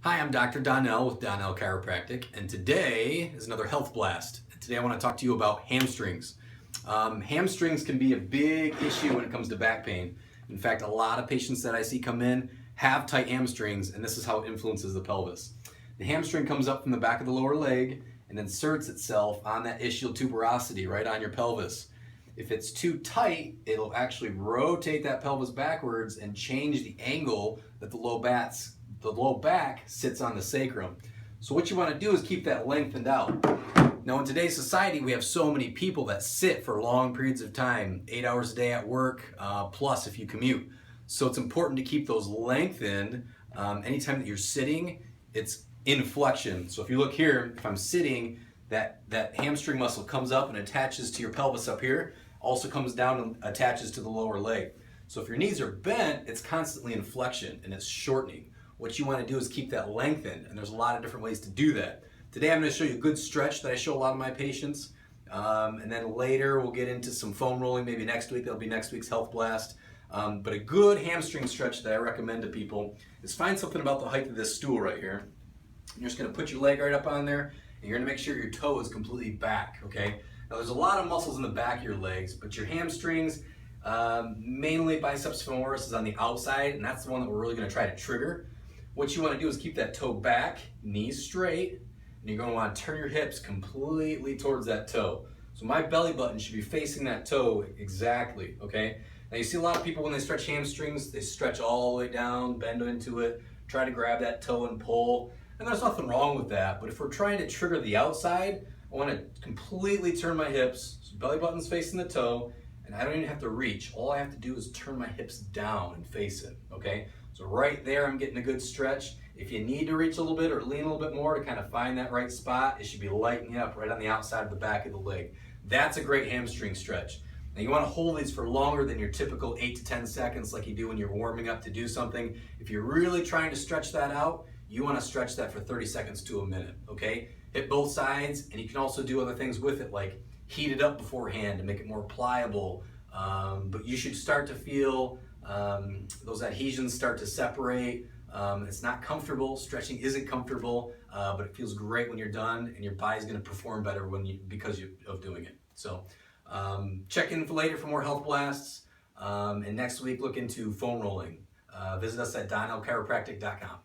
Hi, I'm Dr. Donnell with Donnell Chiropractic, and today is another health blast. Today I want to talk to you about hamstrings. Hamstrings can be a big issue when it comes to back pain. In fact, a lot of patients that I see come in have tight hamstrings, and this is how it influences the pelvis. The hamstring comes up from the back of the lower leg and inserts itself on that ischial tuberosity right on your pelvis. If it's too tight, it'll actually rotate that pelvis backwards and change the angle that the low back sits on the sacrum. So what you want to do is keep that lengthened out. Now in today's society, we have so many people that sit for long periods of time, 8 hours a day at work, plus if you commute. So it's important to keep those lengthened. Anytime that you're sitting, it's in flexion. So if you look here, if I'm sitting, that hamstring muscle comes up and attaches to your pelvis up here, also comes down and attaches to the lower leg. So if your knees are bent, it's constantly in flexion and it's shortening. What you want to do is keep that lengthened, and there's a lot of different ways to do that. Today I'm going to show you a good stretch that I show a lot of my patients, and then later we'll get into some foam rolling, maybe next week. That'll be next week's Health Blast. But a good hamstring stretch that I recommend to people is find something about the height of this stool right here. You're just going to put your leg right up on there, and you're going to make sure your toe is completely back, okay? Now there's a lot of muscles in the back of your legs, but your hamstrings, mainly biceps femoris, is on the outside, and that's the one that we're really going to try to trigger. What you want to do is keep that toe back, knees straight, and you're going to want to turn your hips completely towards that toe. So my belly button should be facing that toe exactly, okay? Now you see a lot of people when they stretch hamstrings, they stretch all the way down, bend into it, try to grab that toe and pull, and there's nothing wrong with that. But if we're trying to trigger the outside, I want to completely turn my hips, so belly button's facing the toe, and I don't even have to reach. All I have to do is turn my hips down and face it, okay? So right there, I'm getting a good stretch. If you need to reach a little bit or lean a little bit more to kind of find that right spot, it should be lightening up right on the outside of the back of the leg. That's a great hamstring stretch. Now you want to hold these for longer than your typical 8 to 10 seconds like you do when you're warming up to do something. If you're really trying to stretch that out, you want to stretch that for 30 seconds to a minute, okay? Hit both sides, and you can also do other things with it, like heat it up beforehand to make it more pliable. But you should start to feel those adhesions start to separate. It's not comfortable. Stretching isn't comfortable, but it feels great when you're done, and your body's going to perform better because of doing it. So check in for later for more health blasts, and next week look into foam rolling. Visit us at donnellchiropractic.com.